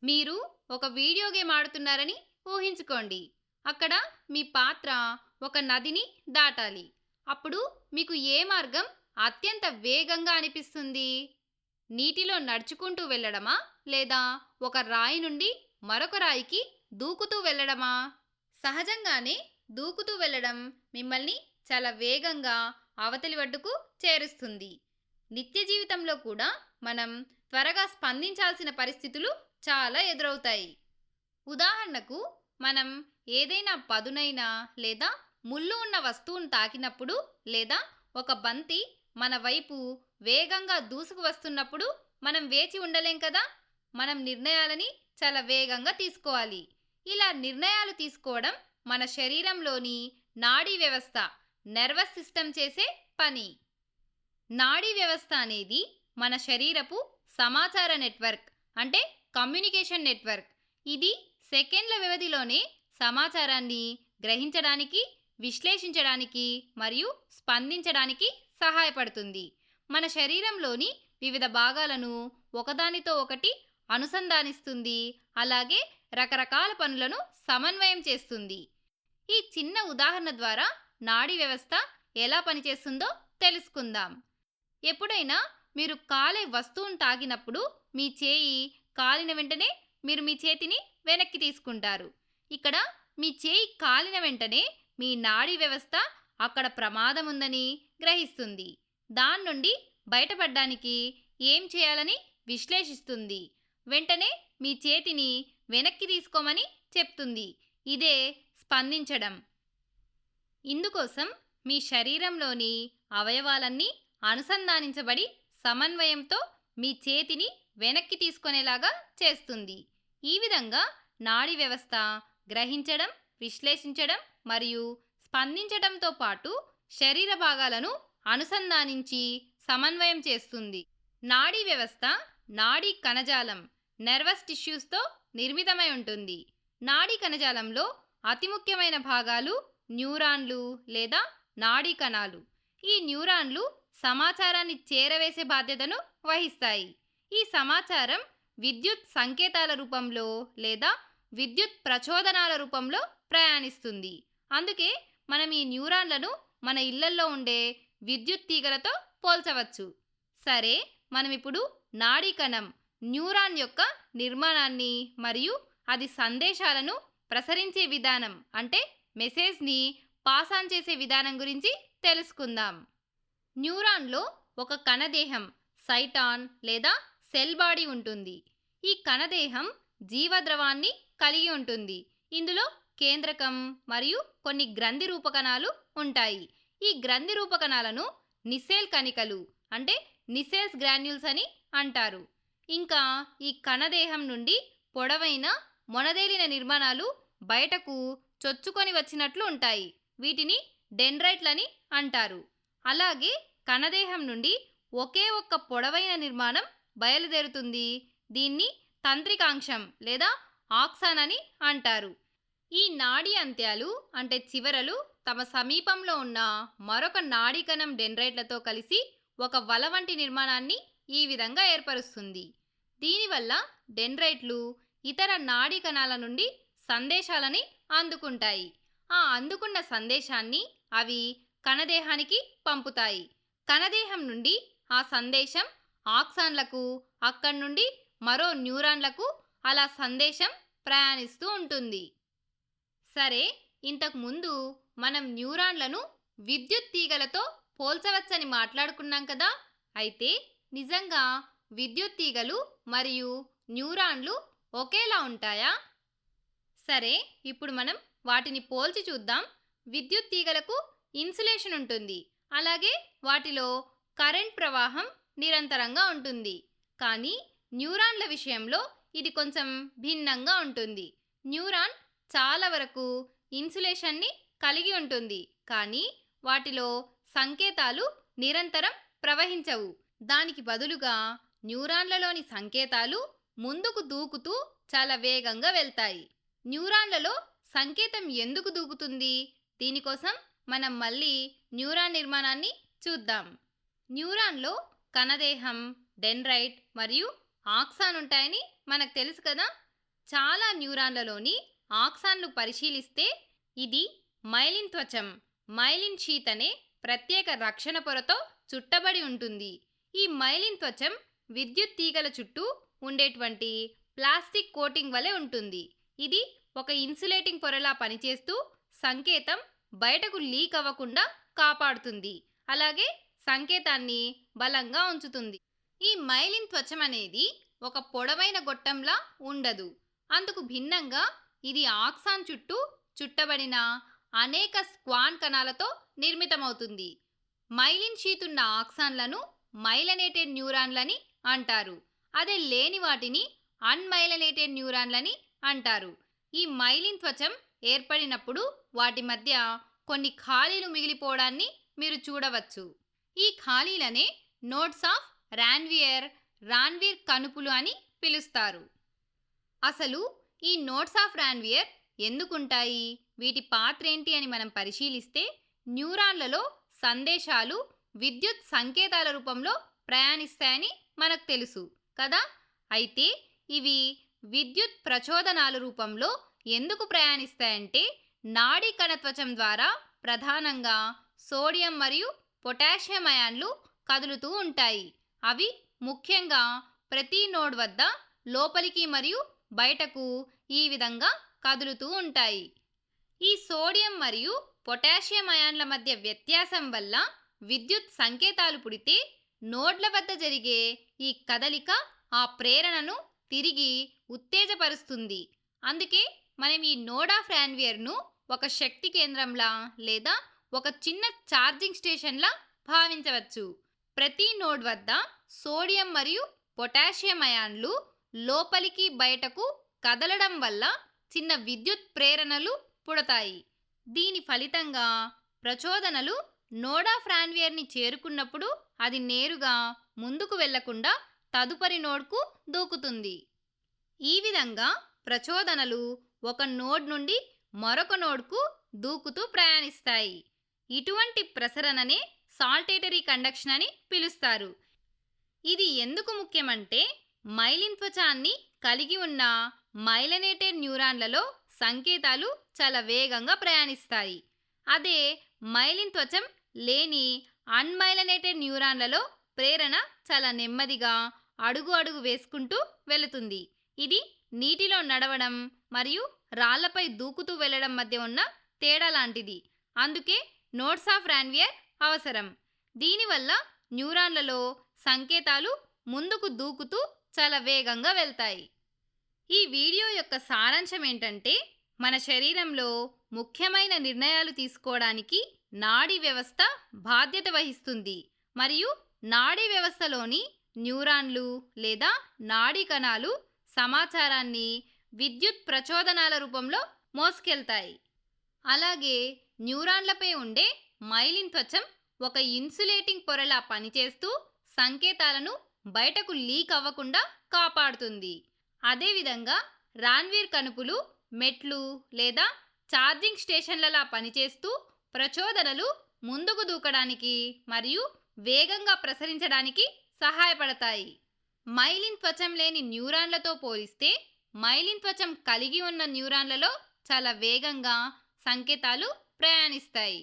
మీరు ఒక video game ఆడుతున్నారని ఊహించుకోండి. అక్కడ మీ పాత్ర ఒక నదిని దాటాలి. అప్పుడు మీకు ఏ మార్గం అత్యంత వేగంగా అనిపిస్తుంది? నీటిలో నడుచుకుంటూ వెళ్ళడమా? లేదా ఒక రాయి నుండి మరొక రాయికి దూకుతూ వెళ్ళడమా? సహజంగానే దూకుతూ వెళ్ళడం మిమ్మల్ని చాలా వేగంగా అవతలి ఒడ్డుకు చేరుస్తుంది. నిత్య జీవితంలో కూడా మనం త్వరగా స్పందించాల్సిన పరిస్థితులు చాలా ఎదురవుతాయి. ఉదాహరణకు, మనం ఏదైనా పదునైన లేదా ముళ్ళు ఉన్న వస్తువును తాకినప్పుడు, లేదా ఒక బంతి మన వైపు వేగంగా దూసుకు వస్తున్నప్పుడు మనం వేచి ఉండలేం కదా. మనం నిర్ణయాలని చాలా వేగంగా తీసుకోవాలి. ఇలా నిర్ణయాలు తీసుకోవడం మన శరీరంలోని నాడీ వ్యవస్థ, నర్వస్ సిస్టమ్ చేసే పని. నాడీ వ్యవస్థ అనేది మన శరీరపు సమాచార నెట్వర్క్, అంటే కమ్యూనికేషన్ నెట్వర్క్. ఇది సెకండ్ల వ్యవధిలోనే సమాచారాన్ని గ్రహించడానికి, విశ్లేషించడానికి మరియు స్పందించడానికి సహాయపడుతుంది. మన శరీరంలోని వివిధ భాగాలను ఒకదానితో ఒకటి అనుసంధానిస్తుంది, అలాగే రకరకాల పనులను సమన్వయం చేస్తుంది. ఈ చిన్న ఉదాహరణ ద్వారా నాడీ వ్యవస్థ ఎలా పనిచేస్తుందో తెలుసుకుందాం. ఎప్పుడైనా మీరు కాలే వస్తువును తాకినప్పుడు మీ చేయి కాలిన వెంటనే మీరు మీ చేతిని వెనక్కి తీసుకుంటారు. ఇక్కడ మీ చేయి కాలిన వెంటనే మీ నాడీ వ్యవస్థ అక్కడ ప్రమాదం ఉందని గ్రహిస్తుంది. దాని నుండి బయటపడడానికి ఏం చేయాలని విశ్లేషిస్తుంది. వెంటనే మీ చేతిని వెనక్కి తీసుకోమని చెప్తుంది. ఇదే స్పందించడం. ఇందుకోసం మీ శరీరంలోని అవయవాలన్నీ అనుసంధానించబడి సమన్వయంతో మీ చేతిని వెనక్కి తీసుకునేలాగా చేస్తుంది. ఈ విధంగా నాడీ వ్యవస్థ గ్రహించడం, విశ్లేషించడం మరియు స్పందించడంతో పాటు శరీర భాగాలను అనుసంధానించి సమన్వయం చేస్తుంది. నాడీ వ్యవస్థ నాడీ కణజాలం, నర్వస్ టిష్యూస్తో నిర్మితమై ఉంటుంది. నాడీ కణజాలంలో అతి ముఖ్యమైన భాగాలు న్యూరాన్లు లేదా నాడీ కణాలు. ఈ న్యూరాన్లు సమాచారాన్ని చేరవేసే బాధ్యతను వహిస్తాయి. ఈ సమాచారం విద్యుత్ సంకేతాల రూపంలో లేదా విద్యుత్ ప్రచోదనాల రూపంలో ప్రయాణిస్తుంది. అందుకే మనం ఈ న్యూరాన్లను మన ఇళ్లల్లో ఉండే విద్యుత్ తీగలతో పోల్చవచ్చు. సరే, మనం ఇప్పుడు నాడీ కణం, న్యూరాన్ యొక్క నిర్మాణాన్ని మరియు అది సందేశాలను ప్రసరించే విధానం, అంటే మెసేజ్ని పాస్ ఆన్ చేసే విధానం గురించి తెలుసుకుందాం. న్యూరాన్లో ఒక కణదేహం, సైటాన్ లేదా సెల్ బాడీ ఉంటుంది. ఈ కణదేహం జీవద్రవాన్ని కలిగి ఉంటుంది. ఇందులో కేంద్రకం మరియు కొన్ని గ్రంథి రూపకణాలు ఉంటాయి. ఈ గ్రంథి రూపకణాలను నిస్సెల్ కణికలు, అంటే నిస్సెల్స్ గ్రాన్యూల్స్ అని అంటారు. ఇంకా ఈ కణదేహం నుండి పొడవైన మొనదేలిన నిర్మాణాలు బయటకు చొచ్చుకొని వచ్చినట్లు ఉంటాయి. వీటిని డెండ్రైట్లని అంటారు. అలాగే కణదేహం నుండి ఒకే ఒక్క పొడవైన నిర్మాణం బయలుదేరుతుంది. దీన్ని తంత్రికాంశం లేదా ఆక్సాన్ అని అంటారు. ఈ నాడీ అంత్యాలు, అంటే చివరలు, తమ సమీపంలో ఉన్న మరొక నాడీ కణం డెండ్రైట్లతో కలిసి ఒక వల వంటి నిర్మాణాన్ని ఈ విధంగా ఏర్పరుస్తుంది. దీనివల్ల డెండ్రైట్లు ఇతర నాడీ కణాల నుండి సందేశాలని అందుకుంటాయి. ఆ అందుకున్న సందేశాన్ని అవి కణదేహానికి పంపుతాయి. కణదేహం నుండి ఆ సందేశం ఆక్సాన్లకు, అక్కడి నుండి మరో న్యూరాన్లకు అలా సందేశం ప్రయాణిస్తూ ఉంటుంది. సరే, ఇంతకు ముందు మనం న్యూరాన్లను విద్యుత్ తీగలతో పోల్చవచ్చని మాట్లాడుకున్నాం కదా. అయితే నిజంగా విద్యుత్ తీగలు మరియు న్యూరాన్లు ఒకేలా ఉంటాయా? సరే, ఇప్పుడు మనం వాటిని పోల్చి చూద్దాం. విద్యుత్ తీగలకు ఇన్సులేషన్ ఉంటుంది, అలాగే వాటిలో కరెంట్ ప్రవాహం నిరంతరంగా ఉంటుంది. కానీ న్యూరాన్ల విషయంలో ఇది కొంచెం భిన్నంగా ఉంటుంది. న్యూరాన్ చాలా వరకు ఇన్సులేషన్ని కలిగి ఉంటుంది, కానీ వాటిలో సంకేతాలు నిరంతరం ప్రవహించవు. దానికి బదులుగా న్యూరాన్లలోని సంకేతాలు ముందుకు దూకుతూ చాలా వేగంగా వెళ్తాయి. న్యూరాన్లలో సంకేతం ఎందుకు దూకుతుంది? దీనికోసం మనం మళ్ళీ న్యూరాన్ నిర్మాణాన్ని చూద్దాం. న్యూరాన్లో కణదేహం, డెండ్రైట్ మరియు ఆక్సాన్ ఉంటాయని మనకు తెలుసు కదా. చాలా న్యూరాన్లలోని ఆక్సాన్లు పరిశీలిస్తే ఇది మైలిన్ త్వచం, మైలిన్ షీత్ అనే ప్రత్యేక రక్షణ పొరతో చుట్టబడి ఉంటుంది. ఈ మైలిన్ త్వచం విద్యుత్ తీగల చుట్టూ ఉండేటువంటి ప్లాస్టిక్ కోటింగ్ వలె ఉంటుంది. ఇది ఒక ఇన్సులేటింగ్ పొరలా పనిచేస్తూ సంకేతం బయటకు లీక్ అవ్వకుండా కాపాడుతుంది. అలాగే సంకేతాన్ని బలంగా ఉంచుతుంది. ఈ మైలిన్ త్వచం అనేది ఒక పొడవైన గొట్టంలా ఉండదు. అందుకు భిన్నంగా ఇది ఆక్సాన్ చుట్టూ చుట్టబడిన అనేక స్క్వాన్ కణాలతో నిర్మితమవుతుంది. మైలిన్ షీత్ ఉన్న ఆక్సాన్లను మైలనేటెడ్ న్యూరాన్లని అంటారు. అదే లేని వాటిని అన్మైలనేటెడ్ న్యూరాన్లని అంటారు. ఈ మైలిన్ త్వచం ఏర్పడినప్పుడు వాటి మధ్య కొన్ని ఖాళీలు మిగిలిపోవడాన్ని మీరు చూడవచ్చు. ఈ ఖాళీలనే నోడ్స్ ఆఫ్ రాన్వియర్ కణుపులు అని పిలుస్తారు. అసలు ఈ నోడ్స్ ఆఫ్ రాన్వియర్ ఎందుకుంటాయి, వీటి పాత్ర ఏంటి అని మనం పరిశీలిస్తే న్యూరాన్లలో సందేశాలు విద్యుత్ సంకేతాల రూపంలో ప్రయాణిస్తాయని మనకు తెలుసు కదా. అయితే ఇవి విద్యుత్ ప్రచోదనాల రూపంలో ఎందుకు ప్రయాణిస్తాయంటే నాడీ కణత్వచం ద్వారా ప్రధానంగా సోడియం మరియు పొటాషియం అయాన్లు కదులుతూ ఉంటాయి. అవి ముఖ్యంగా ప్రతి నోడ్ వద్ద లోపలికి మరియు బయటకు ఈ విధంగా కదులుతూ ఉంటాయి. ఈ సోడియం మరియు పొటాషియం అయాన్ల మధ్య వ్యత్యాసం వల్ల విద్యుత్ సంకేతాలు పుడితే నోడ్ల వద్ద జరిగే ఈ కదలిక ఆ ప్రేరణను తిరిగి ఉత్తేజపరుస్తుంది. అందుకే మనం ఈ నోడ్ ఆఫ్ రాన్వియర్ను ఒక శక్తి కేంద్రంలా లేదా ఒక చిన్న ఛార్జింగ్ స్టేషన్లా భావించవచ్చు. ప్రతి నోడ్ వద్ద సోడియం మరియు పొటాషియం అయాన్లు లోపలికి బయటకు కదలడం వల్ల చిన్న విద్యుత్ ప్రేరణలు పుడతాయి. దీని ఫలితంగా ప్రచోదనలు నోడ్ ఆఫ్ రాన్వియర్ని చేరుకున్నప్పుడు అది నేరుగా ముందుకు వెళ్లకుండా తదుపరి నోడ్కు దూకుతుంది. ఈ విధంగా ప్రచోదనలు ఒక నోడ్ నుండి మరొక నోడ్కు దూకుతూ ప్రయాణిస్తాయి. ఇటువంటి ప్రసరణనే సాల్టేటరీ కండక్షన్ అని పిలుస్తారు. ఇది ఎందుకు ముఖ్యమంటే మైలిన్ త్వచాన్ని కలిగి ఉన్న మైలనేటెడ్ న్యూరాన్లలో సంకేతాలు చాలా వేగంగా ప్రయాణిస్తాయి. అదే మైలిన్ త్వచం లేని అన్మైలనేటెడ్ న్యూరాన్లలో ప్రేరణ చాలా నెమ్మదిగా అడుగు అడుగు వేసుకుంటూ వెళుతుంది. ఇది నీటిలో నడవడం మరియు రాళ్లపై దూకుతూ వెళ్ళడం మధ్య ఉన్న తేడా లాంటిది. అందుకే నోడ్స్ ఆఫ్ రాన్వియర్ అవసరం. దీనివల్ల న్యూరాన్లలో సంకేతాలు ముందుకు దూకుతూ చాలా వేగంగా వెళ్తాయి. ఈ వీడియో యొక్క సారాంశం ఏంటంటే మన శరీరంలో ముఖ్యమైన నిర్ణయాలు తీసుకోవడానికి నాడీ వ్యవస్థ బాధ్యత వహిస్తుంది మరియు నాడీ వ్యవస్థలోని న్యూరాన్లు లేదా నాడీ కణాలు సమాచారాన్ని విద్యుత్ ప్రచోదనాల రూపంలో మోసుకెళ్తాయి. అలాగే న్యూరాన్లపై ఉండే మైలిన్ త్వచం ఒక ఇన్సులేటింగ్ పొరలా పనిచేస్తూ సంకేతాలను బయటకు లీక్ అవ్వకుండా కాపాడుతుంది. అదేవిధంగా రాన్వియర్ కణుపులు మెట్లు లేదా ఛార్జింగ్ స్టేషన్లలా పనిచేస్తూ ప్రచోదనలు ముందుకు దూకడానికి మరియు వేగంగా ప్రసరించడానికి సహాయపడతాయి. మైలిన్ త్వచం లేని న్యూరాన్లతో పోలిస్తే మైలిన్ త్వచం కలిగి ఉన్న న్యూరాన్లలో చాలా వేగంగా సంకేతాలు ప్రయాణిస్తాయి.